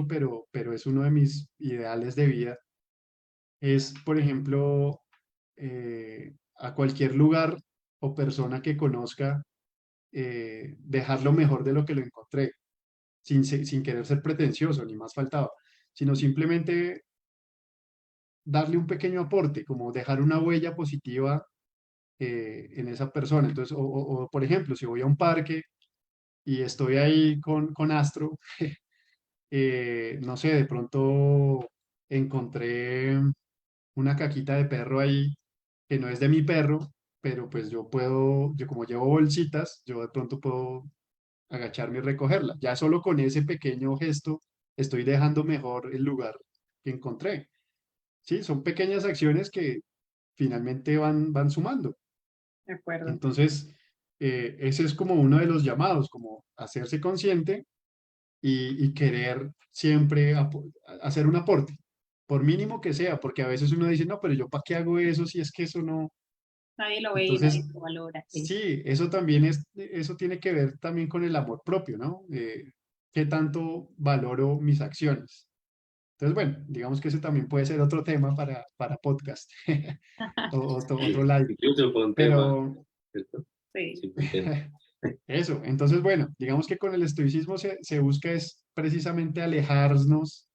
mucho, pero es uno de mis ideales de vida, es, por ejemplo, a cualquier lugar o persona que conozca, dejar lo mejor de lo que lo encontré, sin querer ser pretencioso, ni más faltaba, sino simplemente darle un pequeño aporte, como dejar una huella positiva en esa persona. Entonces, o, por ejemplo, si voy a un parque y estoy ahí con Astro, no sé, de pronto encontré una caquita de perro ahí que no es de mi perro, pero pues yo puedo, yo como llevo bolsitas, yo de pronto puedo agacharme y recogerla. Ya solo con ese pequeño gesto estoy dejando mejor el lugar que encontré. Sí, son pequeñas acciones que finalmente van sumando. De acuerdo. Entonces, ese es como uno de los llamados, como hacerse consciente y querer siempre hacer un aporte, por mínimo que sea, porque a veces uno dice, no, pero yo ¿para qué hago eso si es que eso no? Nadie lo ve y nadie Entonces, lo valora. Sí. sí, eso también eso tiene que ver también con el amor propio, ¿no? ¿Qué tanto valoro mis acciones? Entonces, bueno, digamos que ese también puede ser otro tema para podcast, o otro live, Incluso fue un tema, pero ¿cierto? Sí. Sí, fue un tema. eso, entonces, bueno, digamos que con el estoicismo se busca es precisamente alejarnos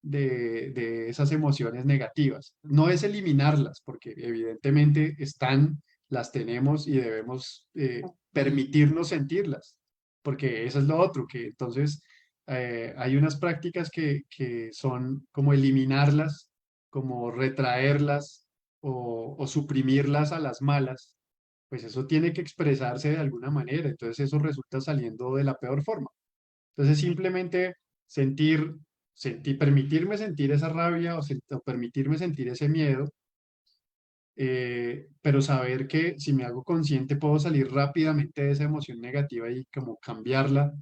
de esas emociones negativas. No es eliminarlas, porque evidentemente están, las tenemos y debemos permitirnos sentirlas, porque eso es lo otro, que entonces hay unas prácticas que son como eliminarlas, como retraerlas o suprimirlas a las malas, pues eso tiene que expresarse de alguna manera, entonces eso resulta saliendo de la peor forma. Entonces simplemente sentir, permitirme sentir esa rabia o permitirme sentir ese miedo, pero saber que si me hago consciente puedo salir rápidamente de esa emoción negativa y como cambiarla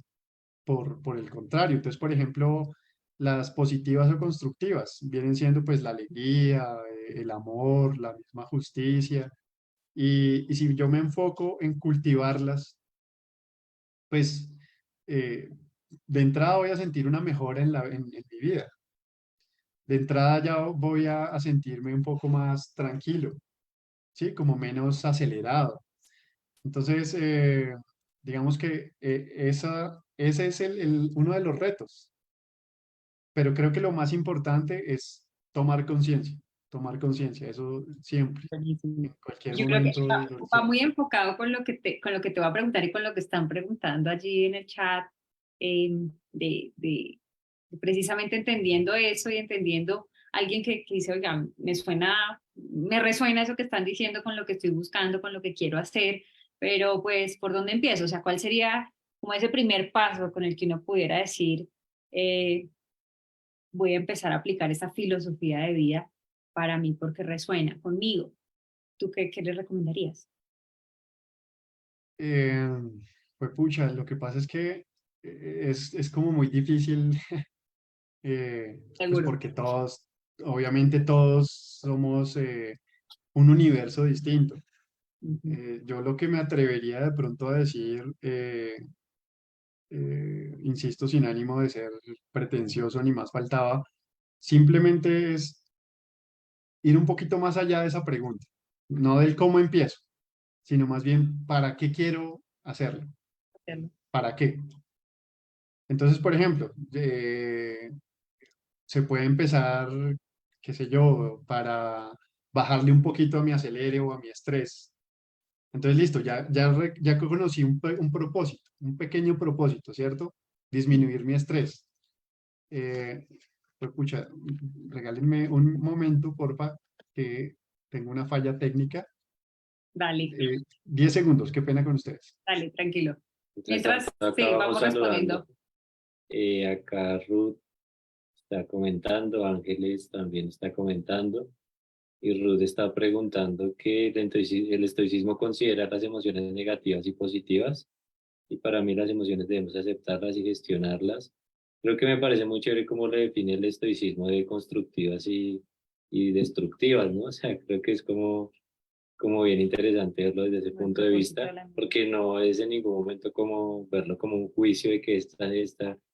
por el contrario. Entonces, por ejemplo, las positivas o constructivas vienen siendo pues la alegría, el amor, la misma justicia. Y si yo me enfoco en cultivarlas, pues eh, de entrada voy a sentir una mejora en mi vida. De entrada ya voy a sentirme un poco más tranquilo, ¿sí? Como menos acelerado. Entonces, digamos que ese es uno de los retos, pero creo que lo más importante es tomar conciencia, eso siempre, Buenísimo. en cualquier Yo creo que momento va muy enfocado con lo que te voy a preguntar y con lo que están preguntando allí en el chat, de precisamente entendiendo eso y entendiendo alguien que dice, oiga, me resuena eso que están diciendo con lo que estoy buscando, con lo que quiero hacer, pero pues, ¿por dónde empiezo? O sea, ¿cuál sería como ese primer paso con el que uno pudiera decir, eh, voy a empezar a aplicar esa filosofía de vida para mí porque resuena conmigo? ¿Tú qué le recomendarías? Eh, pues pucha, lo que pasa es que es como muy difícil, pues Seguro. porque todos, obviamente todos somos un universo distinto. Ujú. Yo lo que me atrevería de pronto a decir, insisto, sin ánimo de ser pretencioso ni más faltaba, simplemente es ir un poquito más allá de esa pregunta, no del cómo empiezo, sino más bien para qué quiero hacerlo, Hacerlo. para qué. Entonces, por ejemplo, se puede empezar, qué sé yo, para bajarle un poquito a mi acelere o a mi estrés. Entonces, listo, ya conocí un propósito, un pequeño propósito, ¿cierto? Disminuir mi estrés. Eh, pues, pucha, regálenme un momento, porfa, que tengo una falla técnica. Dale, 10 segundos, qué pena con ustedes. dale, tranquilo. Mientras Mientras, tanto, acá sí, vamos vamos saludando. respondiendo. Acá Ruth está comentando, Ángeles también está comentando, y Ruth está preguntando que el estoicismo considera las emociones negativas y positivas, y para mí las emociones debemos aceptarlas y gestionarlas. Creo que me parece muy chévere cómo le define el estoicismo de constructivas y destructivas, ¿no? O sea, creo que es como bien interesante verlo desde ese Como el punto de propósito de vista, la vida. porque no es en ningún momento como verlo como un juicio de que esta,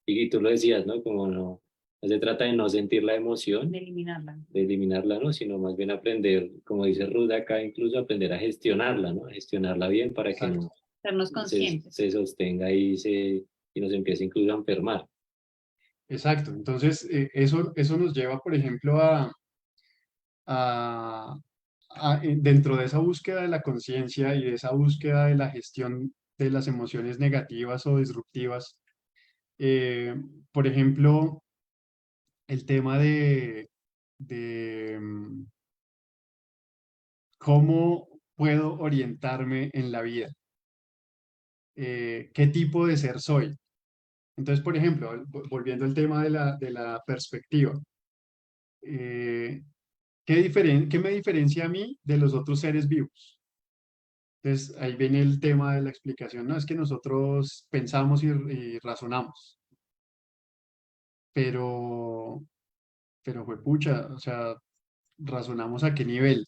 y tú lo decías, ¿no? Como no, No se trata de no sentir la emoción, de eliminarla. de eliminarla, ¿no? Sino más bien aprender, como dice Ruth acá, incluso aprender a gestionarla, ¿no? A gestionarla bien para que Exacto, no Sernos conscientes. se sostenga y nos empiece incluso a enfermar. exacto. Entonces, eso nos lleva, por ejemplo, a, dentro de esa búsqueda de la conciencia y de esa búsqueda de la gestión de las emociones negativas o disruptivas, eh, por ejemplo, el tema de cómo puedo orientarme en la vida, qué tipo de ser soy. Entonces, por ejemplo, volviendo al tema de la perspectiva, eh, ¿qué me diferencia a mí de los otros seres vivos? Entonces, ahí viene el tema de la explicación, ¿no? Es que nosotros pensamos y razonamos, pero, pero juepucha, o sea, ¿razonamos a qué nivel?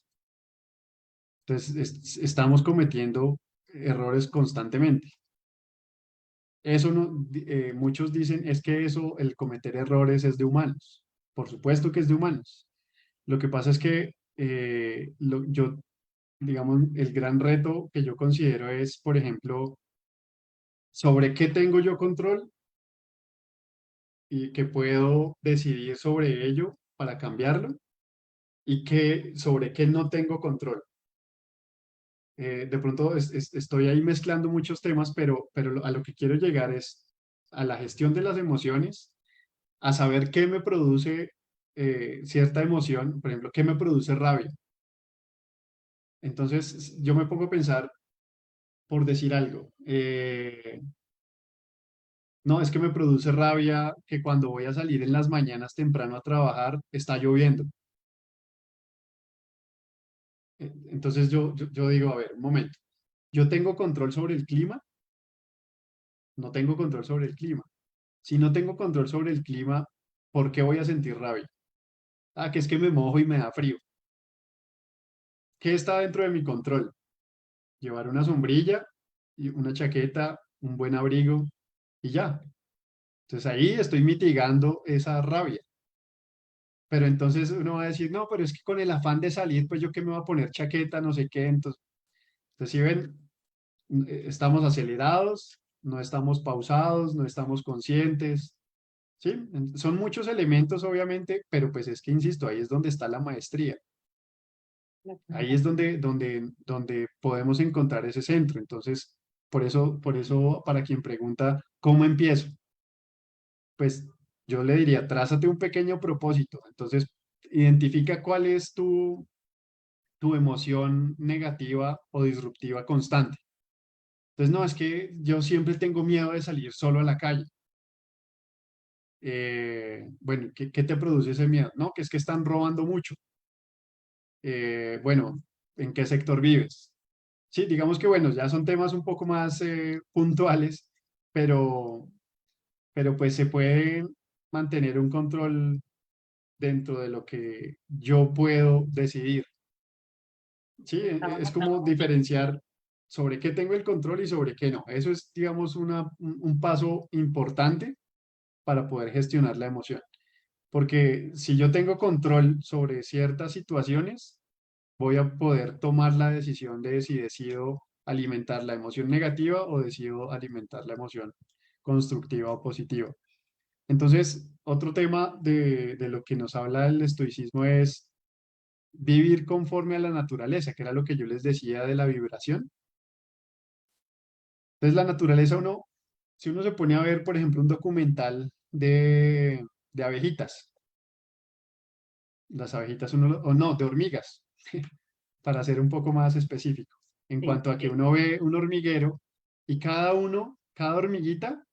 Entonces, estamos cometiendo errores constantemente. Eso no, muchos dicen es que eso, el cometer errores es de humanos. Por supuesto que es de humanos. Lo que pasa es que yo, digamos, el gran reto que yo considero es, por ejemplo, sobre qué tengo yo control y que puedo decidir sobre ello para cambiarlo y sobre qué no tengo control. De pronto estoy ahí mezclando muchos temas, pero a lo que quiero llegar es a la gestión de las emociones, a saber qué me produce cierta emoción, por ejemplo, qué me produce rabia. Entonces, yo me pongo a pensar, por decir algo, no, es que me produce rabia que cuando voy a salir en las mañanas temprano a trabajar, está lloviendo. Entonces yo digo, a ver, un momento, yo tengo control sobre el clima, no tengo control sobre el clima. Si no tengo control sobre el clima, ¿por qué voy a sentir rabia? Ah, que es que me mojo y me da frío. ¿Qué está dentro de mi control? Llevar una sombrilla y una chaqueta, un buen abrigo y ya. Entonces ahí estoy mitigando esa rabia. Pero entonces uno va a decir, no, pero es que con el afán de salir, pues yo qué me voy a poner chaqueta, no sé qué. Entonces si ven, estamos acelerados, no estamos pausados, no estamos conscientes. Sí, son muchos elementos, obviamente, pero pues es que, insisto, ahí es donde está la maestría. Ahí es donde podemos encontrar ese centro. Entonces, por eso, para quien pregunta, ¿cómo empiezo? Pues yo le diría, trázate un pequeño propósito. Entonces, identifica cuál es tu emoción negativa o disruptiva constante. Entonces, no, es que yo siempre tengo miedo de salir solo a la calle. Bueno, ¿qué te produce ese miedo? No, que es que están robando mucho. Bueno, ¿en qué sector vives? Sí, digamos que bueno, ya son temas un poco más puntuales, pero, pero pues se puede mantener un control dentro de lo que yo puedo decidir. Sí, Estamos es como hablando diferenciar sobre qué tengo el control y sobre qué no. Eso es, digamos, un paso importante para poder gestionar la emoción. Porque si yo tengo control sobre ciertas situaciones, voy a poder tomar la decisión de si decido alimentar la emoción negativa o decido alimentar la emoción constructiva o positiva. Entonces, otro tema de lo que nos habla el estoicismo es vivir conforme a la naturaleza, que era lo que yo les decía de la vibración. Entonces, la naturaleza si uno se pone a ver, por ejemplo, un documental de abejitas, las abejitas, o no, de hormigas, para ser un poco más específico, en sí, cuanto a que sí, uno ve un hormiguero y cada hormiguita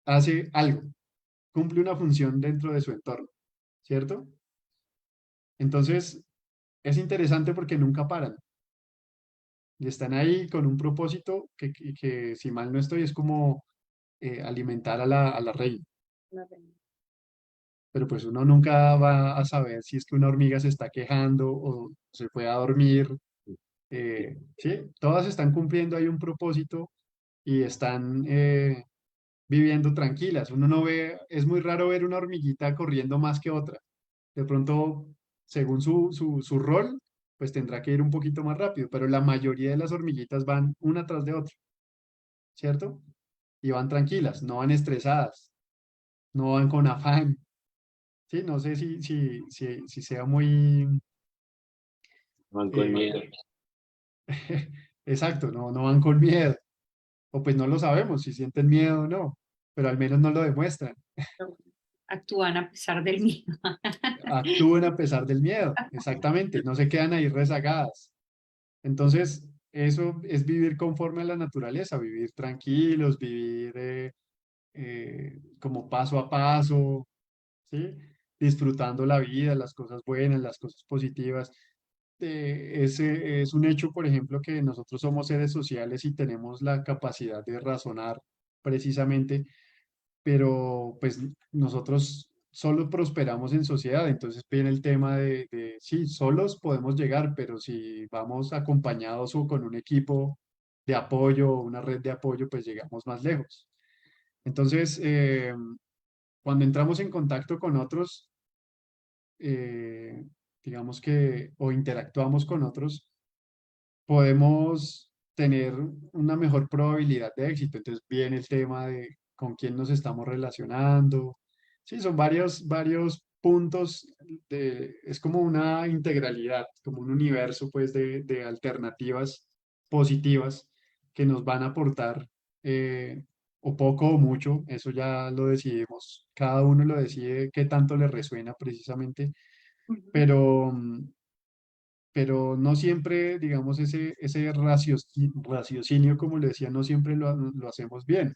hace algo, cumple una función dentro de su entorno, ¿cierto? Entonces, es interesante porque nunca paran y están ahí con un propósito que si mal no estoy, es como alimentar a la reina. la reina. Pero pues uno nunca va a saber si es que una hormiga se está quejando o se fue a dormir. Sí, todas están cumpliendo ahí un propósito y están viviendo tranquilas. Uno no ve, es muy raro ver una hormiguita corriendo más que otra. De pronto, según su rol, pues tendrá que ir un poquito más rápido, pero la mayoría de las hormiguitas van una tras de otra, ¿cierto? Y van tranquilas, no van estresadas, no van con afán. Sí, no sé si sea muy... Van con eh, miedo. exacto, no van con miedo. O pues no lo sabemos si sienten miedo o no, pero al menos no lo demuestran. Actúan a pesar del miedo. Actúan a pesar del miedo, exactamente, no se quedan ahí rezagadas. Entonces, eso es vivir conforme a la naturaleza, vivir tranquilos, vivir como paso a paso, ¿sí? Disfrutando la vida, las cosas buenas, las cosas positivas. Ese es un hecho, por ejemplo, que nosotros somos seres sociales y tenemos la capacidad de razonar precisamente, pero pues nosotros solo prosperamos en sociedad, entonces viene el tema sí, solos podemos llegar, pero si vamos acompañados o con un equipo de apoyo, una red de apoyo, pues llegamos más lejos. Entonces, cuando entramos en contacto con otros, eh, digamos que, o interactuamos con otros, podemos tener una mejor probabilidad de éxito. Entonces viene el tema de con quién nos estamos relacionando. Sí, son varios puntos es como una integralidad, como un universo pues de alternativas positivas que nos van a aportar o poco o mucho, eso ya lo decidimos, cada uno lo decide qué tanto le resuena precisamente, pero, pero no siempre, digamos, ese raciocinio, como le decía, no siempre lo hacemos bien,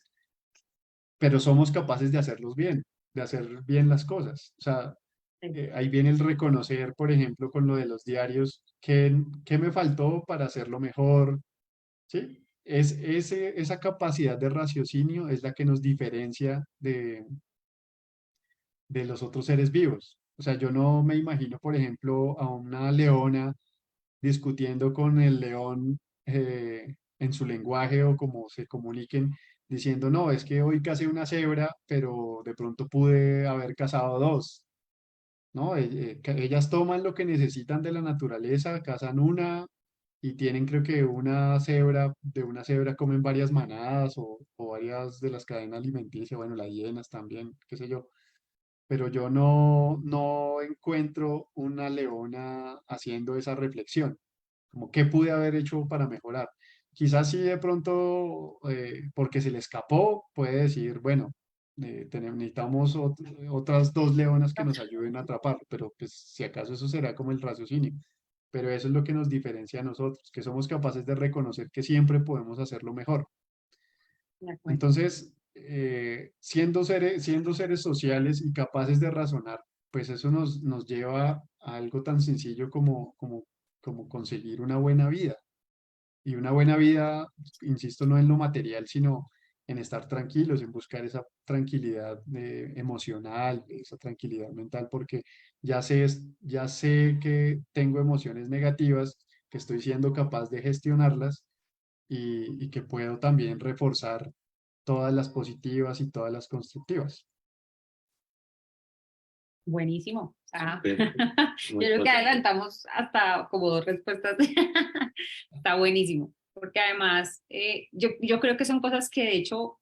pero somos capaces de hacerlos bien, de hacer bien las cosas. O sea, ahí viene el reconocer, por ejemplo, con lo de los diarios, qué me faltó para hacerlo mejor, ¿sí? Esa capacidad de raciocinio es la que nos diferencia de los otros seres vivos. O sea, yo no me imagino, por ejemplo, a una leona discutiendo con el león en su lenguaje o como se comuniquen, diciendo, no, es que hoy cazé una cebra, pero de pronto pude haber cazado dos, ¿no? Ellas toman lo que necesitan de la naturaleza, cazan una y tienen creo que de una cebra comen varias manadas o varias de las cadenas alimenticias, bueno, las hienas también, qué sé yo. Pero yo no encuentro una leona haciendo esa reflexión como qué pude haber hecho para mejorar. Quizás sí de pronto, porque se le escapó, puede decir, bueno, necesitamos otras dos leonas que nos ayuden a atrapar, pero pues si acaso eso será como el raciocinio. Pero eso es lo que nos diferencia a nosotros, que somos capaces de reconocer que siempre podemos hacerlo mejor. De acuerdo. Entonces, siendo seres sociales y capaces de razonar, pues eso nos lleva a algo tan sencillo como conseguir una buena vida. Y una buena vida, insisto, no en lo material, sino en estar tranquilos, en buscar esa tranquilidad emocional, esa tranquilidad mental, porque ya sé que tengo emociones negativas, que estoy siendo capaz de gestionarlas y que puedo también reforzar todas las positivas y todas las constructivas. Buenísimo. Súper, Yo muy creo que potente. adelantamos hasta como dos respuestas. Está buenísimo. Porque además, yo creo que son cosas que de hecho,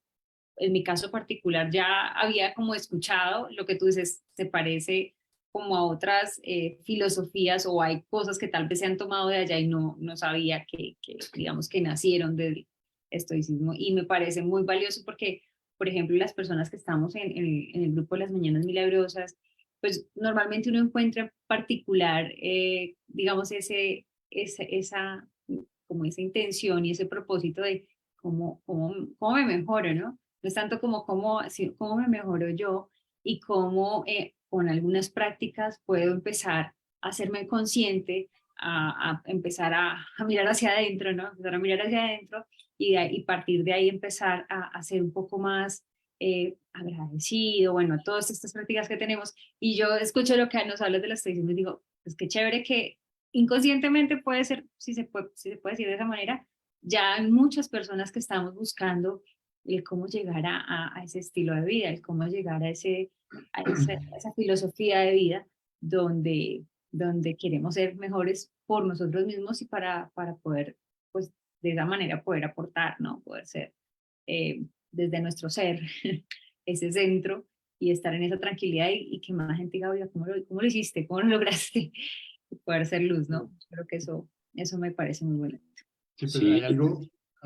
en mi caso particular, ya había como escuchado. Lo que tú dices se parece como a otras filosofías o hay cosas que tal vez se han tomado de allá y no sabía digamos, que nacieron del estoicismo. Y me parece muy valioso porque, por ejemplo, las personas que estamos en el grupo de las Mañanas Milagrosas, pues normalmente uno encuentra en particular, digamos, esa, como esa intención y ese propósito de cómo me mejoro, ¿no? No es tanto como cómo me mejoro yo y cómo con algunas prácticas puedo empezar a hacerme consciente, a empezar a mirar hacia adentro, ¿no? Empezar a mirar hacia adentro y partir de ahí empezar a ser un poco más agradecido, bueno, todas estas prácticas que tenemos. Y yo escucho lo que nos hablas de las tradiciones y digo, es que chévere que inconscientemente puede ser, si se puede decir de esa manera, ya hay muchas personas que estamos buscando el cómo llegar a ese estilo de vida, el cómo llegar a esa filosofía de vida donde, donde queremos ser mejores por nosotros mismos y para poder, pues, de esa manera poder aportar, ¿no? Poder ser desde nuestro ser, ese centro y estar en esa tranquilidad y que más gente diga, oiga, cómo lo hiciste? ¿Cómo lo lograste? Y poder ser luz, ¿no? Creo que eso me parece muy bueno. Sí, pero Sí, hay algo,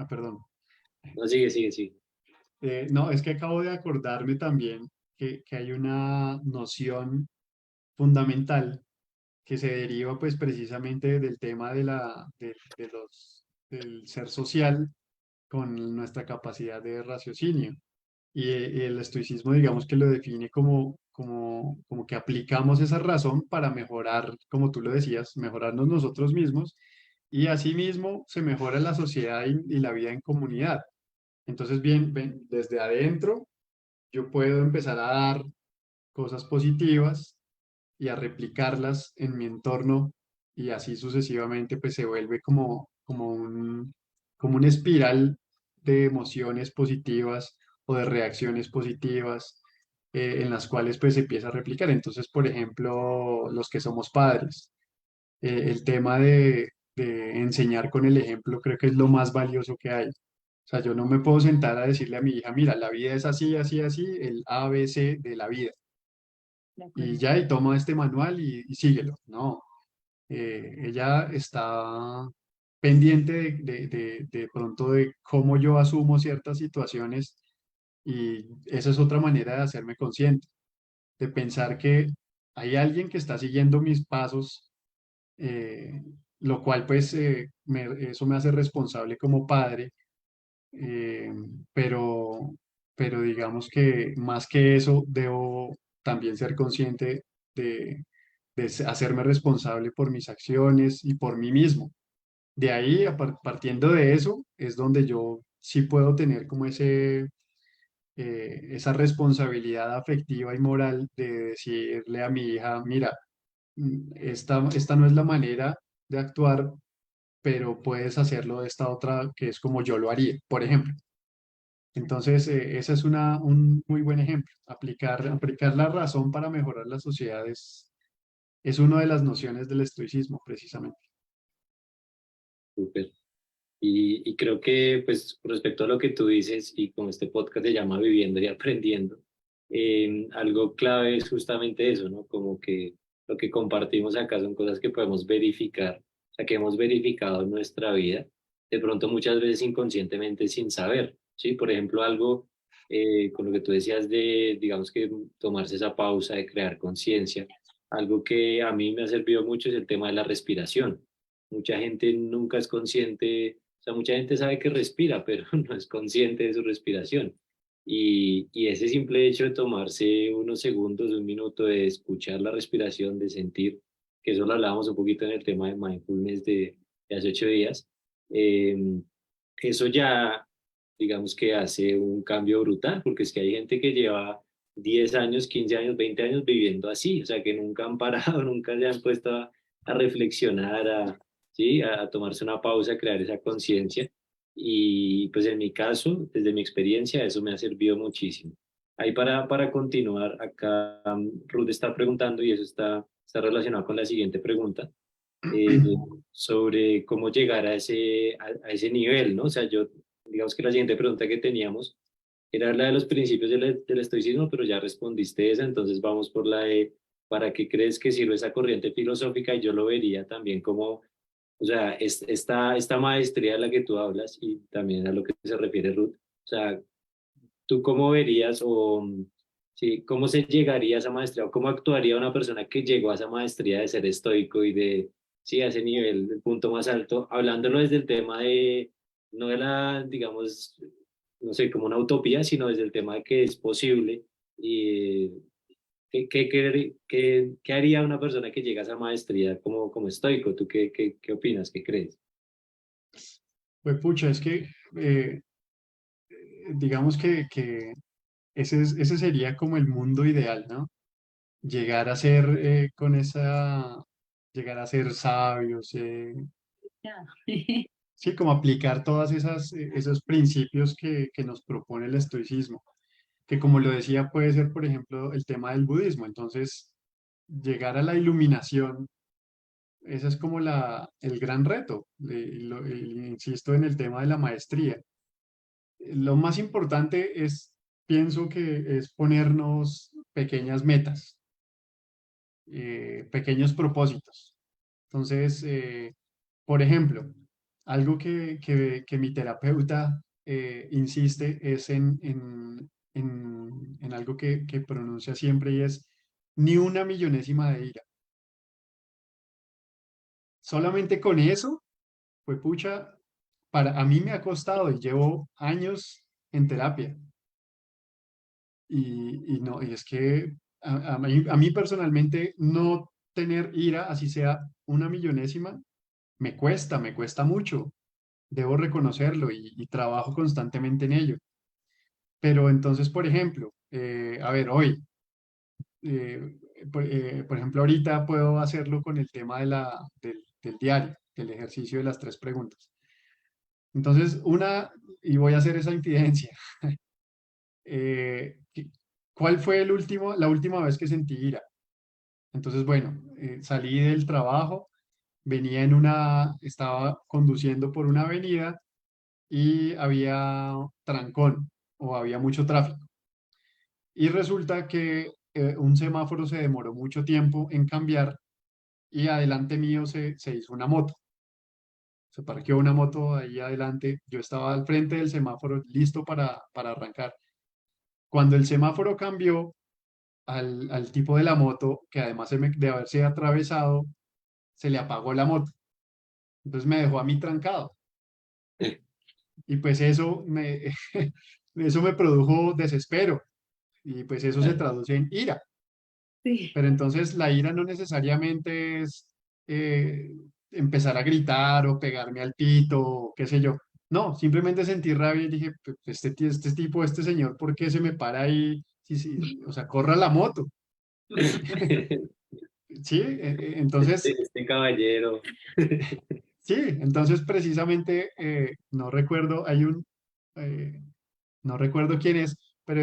perdón. no, sigue, sigue, sigue. No, es que acabo de acordarme también que hay una noción fundamental que se deriva pues precisamente del tema del ser social con nuestra capacidad de raciocinio. Y el estoicismo, digamos que lo define como que aplicamos esa razón para mejorar, como tú lo decías, mejorarnos nosotros mismos y asimismo se mejora la sociedad y la vida en comunidad. Entonces, bien, desde adentro yo puedo empezar a dar cosas positivas y a replicarlas en mi entorno y así sucesivamente, pues se vuelve como una espiral de emociones positivas o de reacciones positivas en las cuales pues se empieza a replicar. Entonces, por ejemplo, los que somos padres, el tema de enseñar con el ejemplo creo que es lo más valioso que hay. O sea, yo no me puedo sentar a decirle a mi hija, mira, la vida es así, así, así, el A, B, C de la vida De y acuerdo. ya, y toma este manual y síguelo. No, ella está pendiente de pronto de cómo yo asumo ciertas situaciones y esa es otra manera de hacerme consciente, de pensar que hay alguien que está siguiendo mis pasos, eh, lo cual pues eso me hace responsable como padre, eh, pero, pero digamos que más que eso debo también ser consciente de hacerme responsable por mis acciones y por mí mismo. De ahí, partiendo de eso, es donde yo sí puedo tener como esa responsabilidad afectiva y moral de decirle a mi hija, mira, esta no es la manera de actuar, pero puedes hacerlo de esta otra que es como yo lo haría, por ejemplo. Entonces, ese es un muy buen ejemplo. Aplicar la razón para mejorar las sociedades es una de las nociones del estoicismo, precisamente. Súper. Y creo que, pues, con respecto a lo que tú dices, y como este podcast se llama Viviendo y Aprendiendo, algo clave es justamente eso, ¿no? Como que lo que compartimos acá son cosas que podemos verificar, o sea, que hemos verificado en nuestra vida, de pronto muchas veces inconscientemente sin saber, ¿sí? Por ejemplo, algo con lo que tú decías de, digamos que tomarse esa pausa, de crear conciencia, algo que a mí me ha servido mucho es el tema de la respiración. Mucha gente nunca es consciente, o sea, mucha gente sabe que respira, pero no es consciente de su respiración. Y ese simple hecho de tomarse unos segundos, un minuto, de escuchar la respiración, de sentir, que eso lo hablábamos un poquito en el tema de mindfulness de hace 8 días, eh, eso ya, digamos que hace un cambio brutal, porque es que hay gente que lleva 10 años, 15 años, 20 años viviendo así, o sea, que nunca han parado, nunca se han puesto a reflexionar, ¿sí? A tomarse una pausa, a crear esa conciencia. Y pues en mi caso, desde mi experiencia, eso me ha servido muchísimo. Ahí para continuar, acá Ruth está preguntando, y eso está relacionado con la siguiente pregunta, eh, sobre cómo llegar a ese nivel, ¿no? O sea, yo, digamos que la siguiente pregunta que teníamos era la de los principios del estoicismo, pero ya respondiste esa, entonces vamos por la de ¿para qué crees que sirve esa corriente filosófica? Y yo lo vería también como, o sea, esta maestría de la que tú hablas y también a lo que se refiere Ruth, o sea, ¿tú cómo verías sí, cómo se llegaría a esa maestría o cómo actuaría una persona que llegó a esa maestría de ser estoico y de, sí, a ese nivel, el punto más alto, hablándolo desde el tema de, no de la, digamos, no sé, como una utopía, sino desde el tema de que es posible y qué haría una persona que llega a esa maestría como estoico? ¿Tú qué opinas? ¿Qué crees? Pues pucha, es que digamos que ese sería como el mundo ideal, ¿no? Llegar a ser llegar a ser sabios, Ya. sí, como aplicar todas esos principios que nos propone el estoicismo, que como lo decía puede ser, por ejemplo, el tema del budismo. Entonces, llegar a la iluminación, ese es como el gran reto. Insisto en el tema de la maestría. Lo más importante es, pienso que es ponernos pequeñas metas, pequeños propósitos. Entonces, por ejemplo, algo que mi terapeuta insiste es en algo que pronuncia siempre y es ni una millonésima de ira. Solamente con eso, pues pucha, a mí me ha costado y llevo años en terapia. Y no, y es que a mí personalmente no tener ira, así sea una millonésima, me cuesta mucho. Debo reconocerlo y trabajo constantemente en ello. Pero entonces, por ejemplo, a ver, hoy, por ejemplo, ahorita puedo hacerlo con el tema del diario, del ejercicio de las tres preguntas. Entonces, y voy a hacer esa infidencia. eh, ¿qué- ¿Cuál fue la última vez que sentí ira? Entonces, bueno, salí del trabajo, estaba conduciendo por una avenida y había trancón o había mucho tráfico. Y resulta que un semáforo se demoró mucho tiempo en cambiar y adelante mío se hizo una moto. Se parqueó una moto ahí adelante. Yo estaba al frente del semáforo listo para arrancar. Cuando el semáforo cambió al tipo de la moto, que además de haberse atravesado, se le apagó la moto. Entonces me dejó a mí trancado. Y pues eso me produjo desespero. Y pues eso se traduce en ira. Sí. Pero entonces la ira no necesariamente es eh, empezar a gritar o pegarme al pito, o qué sé yo. No, simplemente sentí rabia y dije, este tipo, este señor, ¿por qué se me para ahí? Sí, sí, o sea, corra la moto. Sí, entonces, Este caballero. sí, entonces precisamente no recuerdo, eh, no recuerdo quién es, pero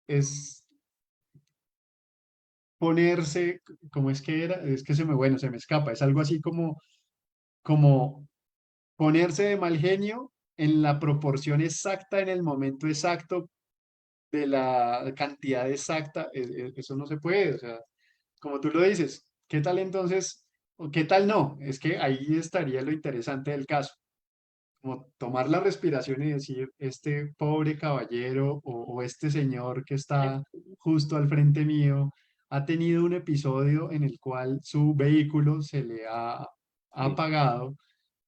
es ponerse, ¿cómo es que era? Es que bueno, se me escapa, es algo así como ponerse de mal genio en la proporción exacta, en el momento exacto, de la cantidad exacta, eso no se puede, o sea, como tú lo dices, ¿qué tal entonces? ¿O qué tal no? Es que ahí estaría lo interesante del caso, como tomar la respiración y decir, este pobre caballero o este señor que está justo al frente mío ha tenido un episodio en el cual su vehículo se le ha apagado.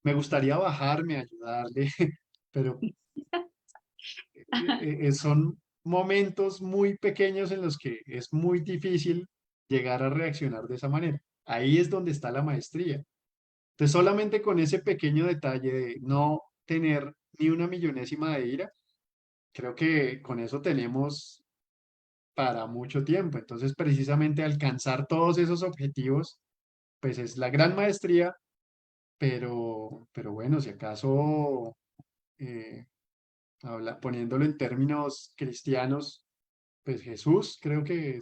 Me gustaría bajarme a ayudarle, pero son momentos muy pequeños en los que es muy difícil llegar a reaccionar de esa manera. Ahí es donde está la maestría. Entonces, solamente con ese pequeño detalle de no tener ni una millonésima de ira, creo que con eso tenemos para mucho tiempo. Entonces, precisamente alcanzar todos esos objetivos, pues es la gran maestría, pero bueno, si acaso, eh, poniéndolo en términos cristianos, pues Jesús creo que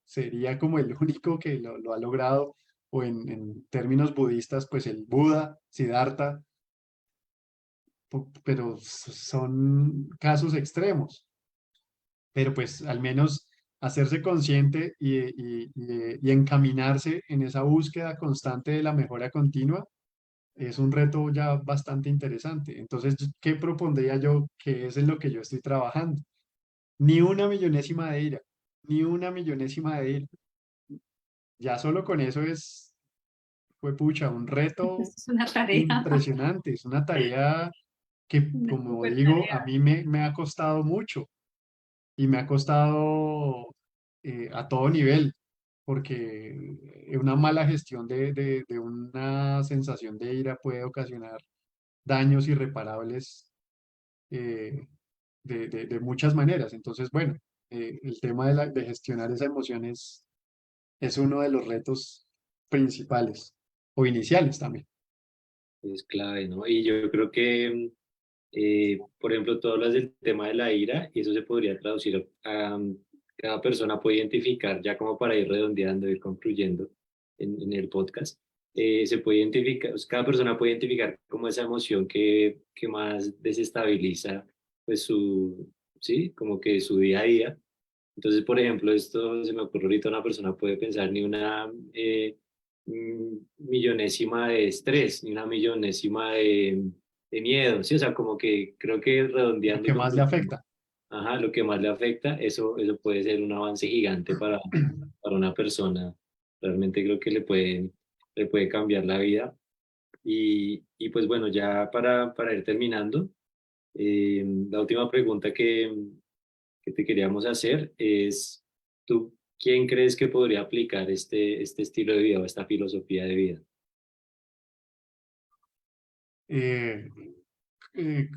sería como el único que lo ha logrado, o en términos budistas, pues el Buda, Siddhartha, pero son casos extremos. Pero pues al menos hacerse consciente y encaminarse en esa búsqueda constante de la mejora continua es un reto ya bastante interesante. Entonces, ¿qué propondría yo? Que es en lo que yo estoy trabajando. Ni una millonésima de ira, ni una millonésima de ira. Ya solo con eso fue pucha, un reto Es una tarea, impresionante. Es una tarea que, una como súper digo, a tarea. mí me ha costado mucho y me ha costado a todo nivel, porque una mala gestión de una sensación de ira puede ocasionar daños irreparables eh, de muchas maneras. Entonces, bueno, el tema de gestionar esa emoción es uno de los retos principales o iniciales también. es clave, ¿no? Y yo creo que, por ejemplo, tú hablas del tema de la ira y eso se podría traducir a cada persona puede identificar, ya como para ir redondeando, ir concluyendo en el podcast, se puede identificar, pues, cada persona puede identificar como esa emoción que más desestabiliza, pues sí, como que su día a día. Entonces, por ejemplo, esto se me ocurre ahorita, una persona puede pensar ni una millonésima de estrés, ni una millonésima de miedo, ¿sí? O sea, como que creo que Lo redondeando y que más le concluyendo, afecta. ajá, lo que más le afecta, eso puede ser un avance gigante para una persona. Realmente creo que le puede cambiar la vida. Y pues bueno, ya para ir terminando, la última pregunta que te queríamos hacer es, ¿tú quién crees que podría aplicar este estilo de vida o esta filosofía de vida? Eh, eh,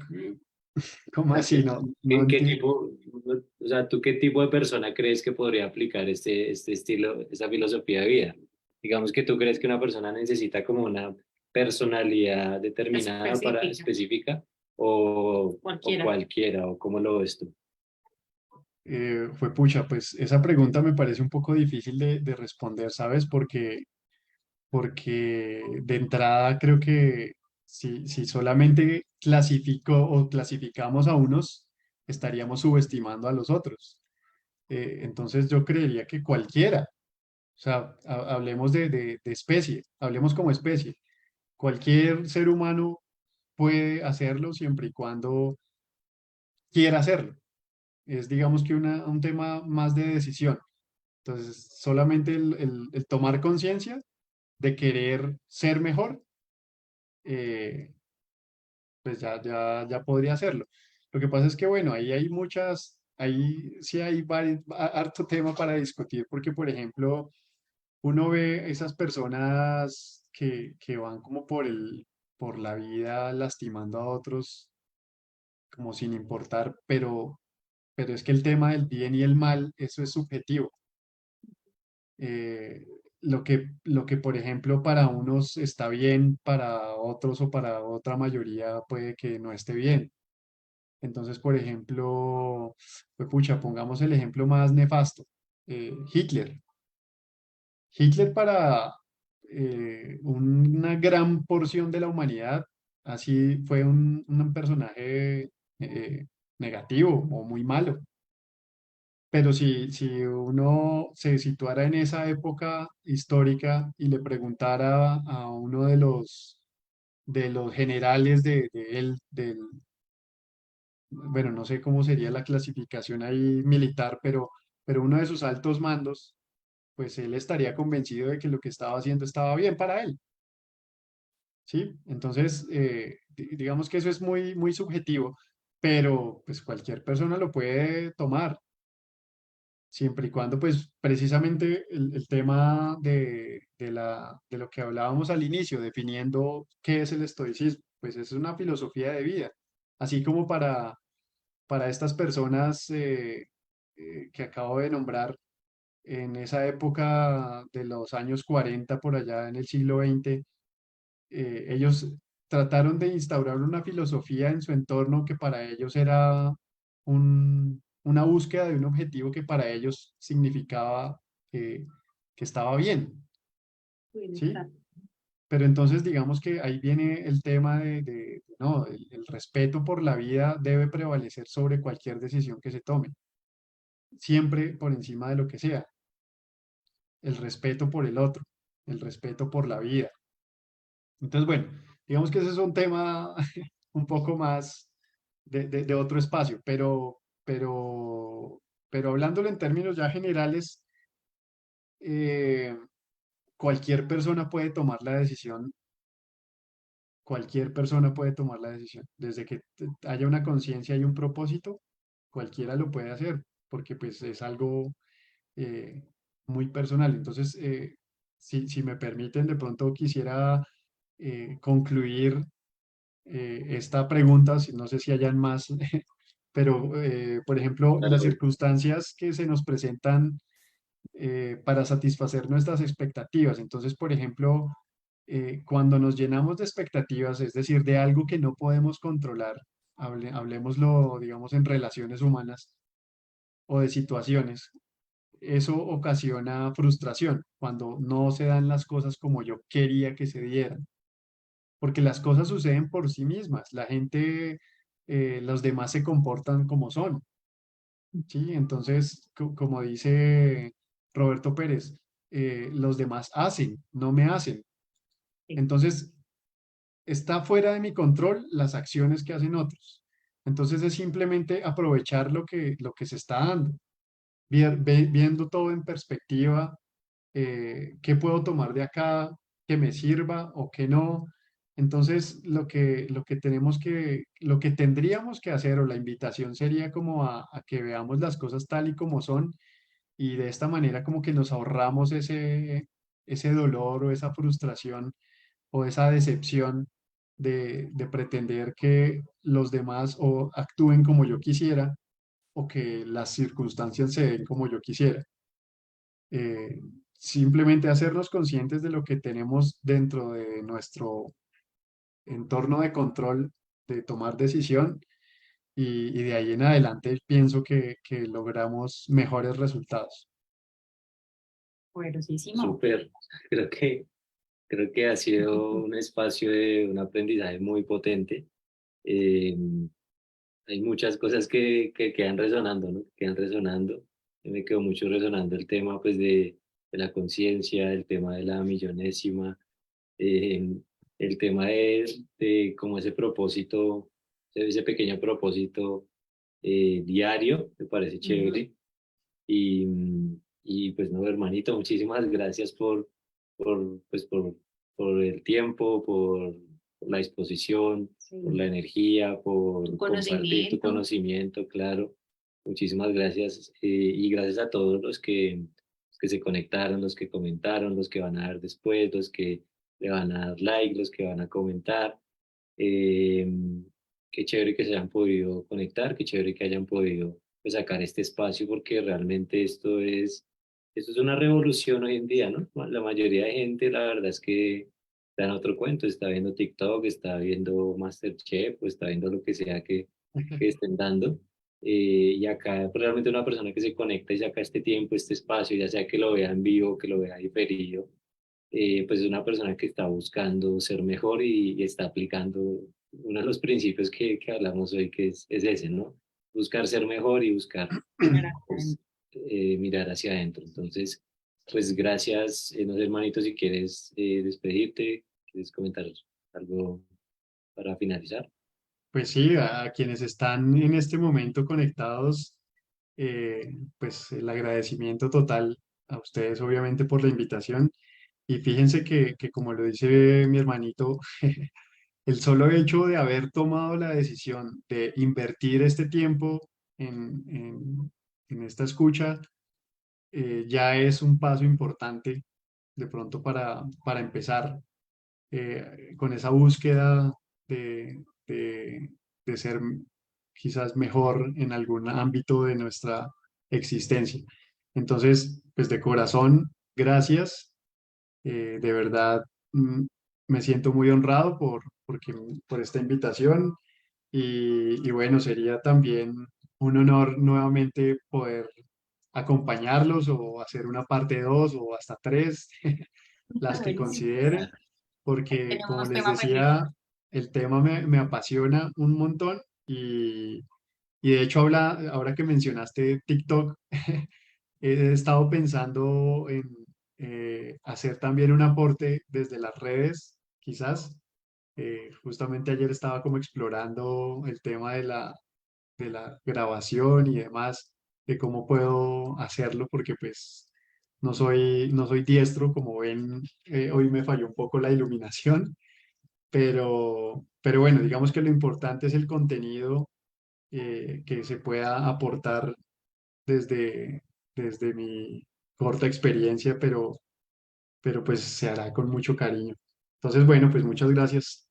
¿Cómo ¿A así? qué- No, no ¿En qué entiendo. tipo, o sea, tú qué tipo de persona crees que podría aplicar este estilo, esta filosofía de vida? Digamos que tú crees que una persona necesita como una personalidad determinada para Específica, específica o cualquiera. cualquiera, o cómo lo ves tú. Fue pucha, pues esa pregunta me parece un poco difícil de responder, ¿sabes? Porque de entrada creo que si solamente clasifico o clasificamos a unos, estaríamos subestimando a los otros. Entonces yo creería que cualquiera, o sea, hablemos de especie, hablemos como especie. Cualquier ser humano puede hacerlo siempre y cuando quiera hacerlo. Es, digamos que un tema más de decisión. Entonces, solamente el tomar conciencia de querer ser mejor, eh, pues ya podría hacerlo. Lo que pasa es que, bueno, ahí hay muchas, ahí sí hay harto tema para discutir, porque, por ejemplo, uno ve esas personas que van como por la vida lastimando a otros, como sin importar, pero es que el tema del bien y el mal, eso es subjetivo. Eh, lo que, por ejemplo, para unos está bien, para otros o para otra mayoría puede que no esté bien. Entonces, por ejemplo, pues pucha, pongamos el ejemplo más nefasto, Hitler. Hitler para una gran porción de la humanidad, así fue un personaje negativo o muy malo. Pero si uno se situara en esa época histórica y le preguntara a uno de los generales de él, bueno, no sé cómo sería la clasificación ahí militar, pero uno de sus altos mandos, pues él estaría convencido de que lo que estaba haciendo estaba bien para él, ¿sí? Entonces, digamos que eso es muy, muy subjetivo, pero pues cualquier persona lo puede tomar. Siempre y cuando, pues, precisamente el tema de lo que hablábamos al inicio, definiendo qué es el estoicismo, pues es una filosofía de vida, así como para estas personas que acabo de nombrar en esa época de los años 40 por allá en el siglo XX, ellos trataron de instaurar una filosofía en su entorno que para ellos era una búsqueda de un objetivo que para ellos significaba que estaba bien, ¿sí? Bienestar. Pero entonces digamos que ahí viene el tema no, el respeto por la vida debe prevalecer sobre cualquier decisión que se tome, siempre por encima de lo que sea, el respeto por el otro, el respeto por la vida. Entonces, bueno, digamos que ese es un tema un poco más de otro espacio, pero hablándolo en términos ya generales, eh, cualquier persona puede tomar la decisión, cualquier persona puede tomar la decisión. Desde que haya una conciencia y un propósito, cualquiera lo puede hacer, porque pues es algo eh, muy personal. Entonces, si me permiten, de pronto quisiera concluir esta pregunta, no sé si hayan más, pero por ejemplo, Dale, las Ruth. circunstancias que se nos presentan para satisfacer nuestras expectativas. Entonces, por ejemplo, cuando nos llenamos de expectativas, es decir, de algo que no podemos controlar, hablemoslo, digamos, en relaciones humanas o de situaciones, eso ocasiona frustración cuando no se dan las cosas como yo quería que se dieran, porque las cosas suceden por sí mismas, la gente, los demás se comportan como son, ¿sí? Entonces, como dice Roberto Pérez, los demás hacen, no me hacen. Sí. Entonces, está fuera de mi control las acciones que hacen otros. Entonces es simplemente aprovechar lo que se está dando, viendo todo en perspectiva, qué puedo tomar de acá, que me sirva o que no. Entonces lo que tendríamos que hacer o la invitación sería como a que veamos las cosas tal y como son y de esta manera como que nos ahorramos ese dolor o esa frustración o esa decepción de pretender que los demás o actúen como yo quisiera o que las circunstancias se den como yo quisiera. Eh, Simplemente hacernos conscientes de lo que tenemos dentro de nuestro entorno de control, de tomar decisión y de ahí en adelante pienso que logramos mejores resultados. Poderosísimo. Súper. Creo que, creo que ha sido un espacio de un aprendizaje muy potente. Eh, Hay muchas cosas que quedan resonando, ¿no? Quedan resonando. Me quedó mucho resonando el tema, pues, de la conciencia, el tema de la millonésima, eh, el tema de como ese propósito, ese pequeño propósito diario, me parece Ujú. chévere. Y pues no, hermanito, muchísimas gracias pues, por el tiempo, por la disposición, por Sí. la energía, Tu por compartir tu conocimiento. conocimiento, claro. Muchísimas gracias. Y gracias a todos los que se conectaron, los que comentaron, los que van a ver después, los que le van a dar like, los que van a comentar. Eh, Qué chévere que se hayan podido conectar, qué chévere que hayan podido pues, sacar este espacio, porque realmente esto es una revolución hoy en día, ¿no? La mayoría de gente, la verdad es que está en otro cuento, está viendo TikTok, está viendo MasterChef, o está viendo lo que sea que estén dando. Y acá pues, realmente una persona que se conecta y saca este tiempo, este espacio, ya sea que lo vea en vivo, que lo vea diferido, pues es una persona que está buscando ser mejor y está aplicando uno de los principios que hablamos hoy, que es ese, ¿no? Buscar ser mejor y buscar pues, mirar hacia adentro. Entonces, pues gracias, no sé, hermanito, si quieres despedirte, quieres comentar algo para finalizar. Pues sí, a quienes están en este momento conectados, pues el agradecimiento total a ustedes obviamente por la invitación. Y fíjense que como lo dice mi hermanito, el solo hecho de haber tomado la decisión de invertir este tiempo en esta escucha, ya es un paso importante de pronto para empezar con esa búsqueda de, de, de ser quizás mejor en algún ámbito de nuestra existencia. Entonces, pues de corazón, gracias. De verdad, me siento muy honrado por esta invitación y bueno, sería también un honor nuevamente poder acompañarlos o hacer una parte 2 o hasta 3 las que Buenísimo. consideren, porque como Tenemos les tema pendiente. decía, el tema me apasiona un montón y de hecho ahora que mencionaste TikTok, he estado pensando en hacer también un aporte desde las redes, quizás. Justamente ayer estaba como explorando el tema de la grabación y demás, de cómo puedo hacerlo, porque pues no soy diestro, como ven, hoy me falló un poco la iluminación, pero bueno, digamos que lo importante es el contenido que se pueda aportar desde, desde mi corta experiencia, pero pues se hará con mucho cariño. Entonces, bueno, pues muchas gracias.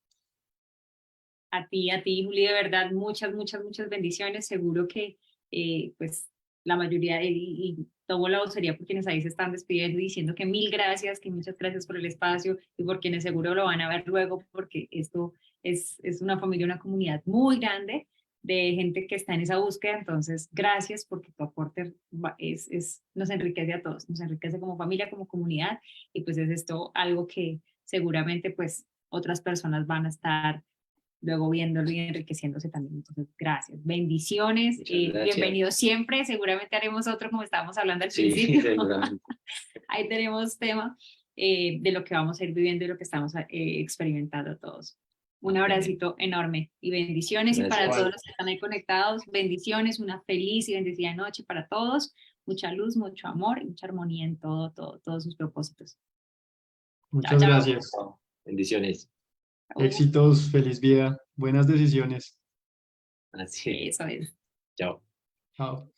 A ti, Juli, de verdad, muchas, muchas, muchas bendiciones. Seguro que, pues, la mayoría, y tomo la vocería por quienes ahí se están despidiendo y diciendo que mil gracias, que muchas gracias por el espacio y por quienes seguro lo van a ver luego, porque esto es una familia, una comunidad muy grande de gente que está en esa búsqueda. Entonces, gracias porque tu aporte nos enriquece a todos, nos enriquece como familia, como comunidad, y pues es esto algo que seguramente pues otras personas van a estar luego viéndolo y enriqueciéndose también. Entonces, gracias. Bendiciones. Muchas gracias. Bienvenidos siempre. Seguramente haremos otro como estábamos hablando al Sí, principio. seguramente. Ahí tenemos tema de lo que vamos a ir viviendo y lo que estamos experimentando todos. Un abracito enorme y bendiciones. Gracias. Y para todos los que están ahí conectados, bendiciones, una feliz y bendecida noche para todos. Mucha luz, mucho amor y mucha armonía en todos sus propósitos. Muchas Chao, chao. gracias. Bendiciones. Éxitos, feliz vida, buenas decisiones. Así es. Eso es. Chao. Chao.